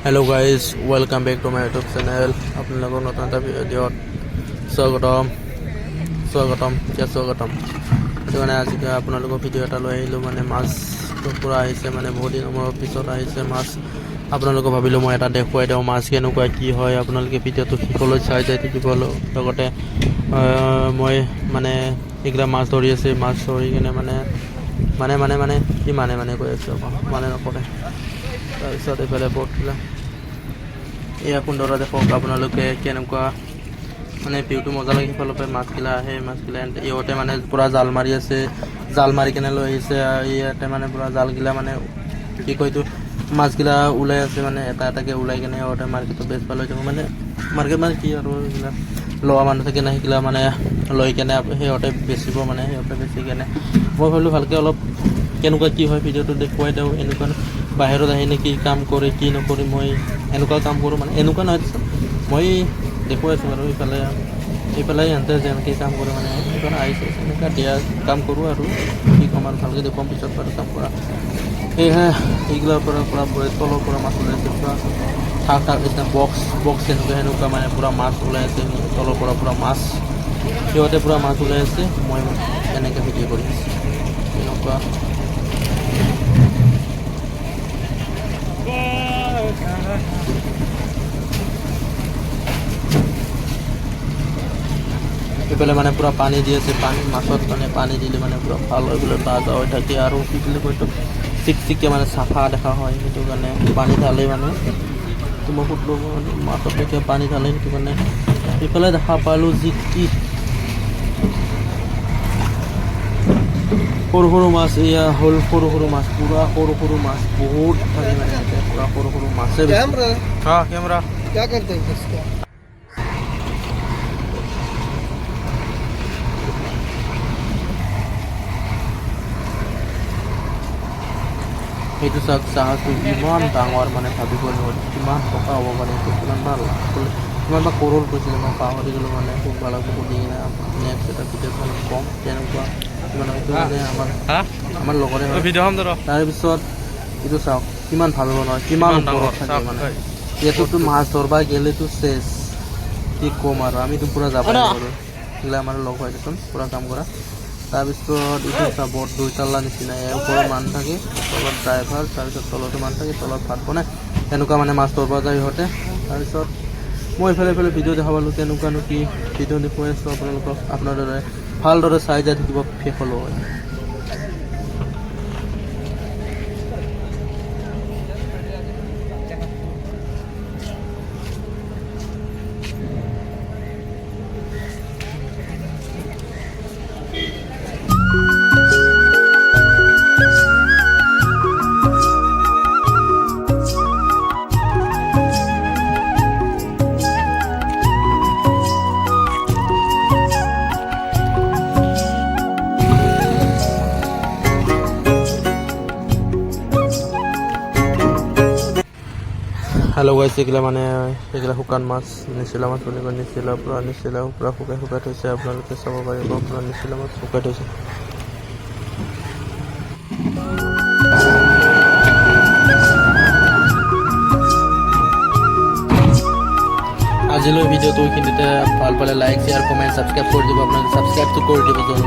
Hello guys, welcome back to my YouTube channel. আপোনালোকক নতুন এটা ভিডিঅ'ত স্বাগতম। সেইটো মানে আজি আপোনালোকৰ ভিডিঅ' এটা লৈ আহিলোঁ। মানে মাছটো পূৰা আহিছে, মানে বহুত দিনৰ মূৰৰ পিছত আহিছে মাছ। আপোনালোকক ভাবিলোঁ মই এটা দেখুৱাই দিওঁ মাছ কেনেকুৱা কি হয়। আপোনালোকে ভিডিঅ'টো শেষলৈ চাই যাই থাকিব। লগতে মই মানে এইকেইটা মাছ ধৰি আছে, মাছ ধৰি কিনে মানে কি কৈ আছোঁ মানে নকৰে। তাৰপিছত এইফালে ব'টবিলাক এয়া কুন্দৰা দেখক আপোনালোকে কেনেকুৱা মানে ভিউটো মজা লাগে। সিফালৰ পৰা মাছগিলা আহে, মাছগিলা ইহঁতে মানে পূৰা জাল মাৰি আছে, জাল মাৰি কেনে লৈ আহিছে। ইয়াতে মানে পূৰা জালগিলা মানে কি কয় এইটো মাছগিলা ওলাই আছে, মানে এটা এটাকৈ ওলাই কেনে ইহঁতে মাৰ্কেটত বেচবা লৈ যাব। মানে মাৰ্কেট মানে কি আৰু এইবিলাক লোৱা মানুহ থাকে না, সেইগিলা মানে লৈ কেনে সিহঁতে বেচিব। মানে সিহঁতে বেচি কেনে মই ভাবিলোঁ ভালকৈ অলপ কেনেকুৱা কি হয় ভিডিঅ'টো দেখুৱাই দিওঁ। এনেকুৱা বাহিৰত আহি কি কাম কৰে কি নকৰি মই এনেকুৱা কাম কৰোঁ, মানে এনেকুৱা নহয় মই দেখুৱাই আছোঁ বাৰু। এইফালে সিহঁতে যেনেকৈ কাম কৰে মানে সেইকাৰণে আহিছে এনেকুৱা দিয়া কাম কৰোঁ আৰু কি ক'ম আৰু ভালকৈ দেখুৱাম পিছত বাৰু কাম কৰা। সেয়েহে এইগিলাৰ পৰা তলৰ পৰা মাছ ওলাইছে, পূৰা ঠাক নিচিনা বক্স সেনেকুৱা মানে পূৰা মাছ ওলাই আছে। তলৰ পৰা পূৰা মাছ সিহঁতে পূৰা মাছ ওলাই আছে, মই এনেকৈ ভিডিঅ' কৰি আছোঁ এনেকুৱা। এইফালে মানে পূৰা পানী দি আছে, মাছত মানে পানী দিলে মানে পূৰা ভাল হয় বোলে, তাজা হৈ থাকে আৰু কি বুলি কয় চিকচিককৈ মানে চাফা দেখা হয়। সেইটো কাৰণে পানী ঢালে মানে মই সুধিলোঁ মাছত দেখে পানী ঢালে, সেইটো কাৰণে এইফালে দেখা পালোঁ যি কি সৰু মাছ। এয়া হ'ল সৰু মাছ, পূৰা সৰু মাছ বহুত থাকে মানে ইয়াতে পূৰা সৰু মাছে। কেমেৰা সেইটো চাওক, জাহাজটো ইমান ডাঙৰ মানে ভাবিব নোৱাৰি কিমান টকা হ'ব পাৰে। কিমান বা কৰোৰ কৈছিলে মই পাহৰি গ'লোঁ। মানে খুব ভাল লাগব সুধি কিনে নেক্সট এটা ভিডিঅ'ত মানে কম কেনেকুৱা কিমান সেইটো মানে আমাৰ লগৰে হয়। তাৰপিছত এইটো চাওক কিমান ভাবিব নোৱাৰে কিমান ওপৰত থাকে। মানে ইয়াতোতো মাছ ধৰবা গ'লেতো চেচ কি ক'ম আৰু আমিতো পূৰা যাব নোৱাৰোঁ। এইগিলা আমাৰ লগ হয় দেচোন পূৰা কাম কৰা। তাৰপিছত এইটো চাবত দুইতাল্লা নিচিনা, ওপৰত মানুহ থাকে, তলত ড্ৰাইভাৰ, তাৰপিছত তলতো মানুহ থাকে, তলত ভাত বনায়। এনেকুৱা মানে মাছ ধৰিব যায় সিহঁতে। তাৰপিছত মই এইফালে ভিডিঅ' দেখা পালোঁ কেনেকুৱানো কি ভিডিঅ' দেখুৱাই আছোঁ আপোনালোকক। আপোনালোকে ভালদৰে চাই যাই থাকিব শেষলৈ। হেল্ল' গাইছ, এইগিলা শুকান মাছ, নিচিলা মাছ বুলি কয়। পূৰা শুকাই থৈছে। আপোনালোকে চাব পাৰিব পূৰা নিচিলা মাছ শুকাই থৈছে। আজিলৈ ভিডিঅ'টো এইখিনিতে ভাল পালে লাইক শ্বেয়াৰ কমেণ্ট ছাবস্ক্ৰাইব কৰি দিব। আপোনালোকে ছাবস্ক্ৰাইবটো কৰি দিব জৰুৰ।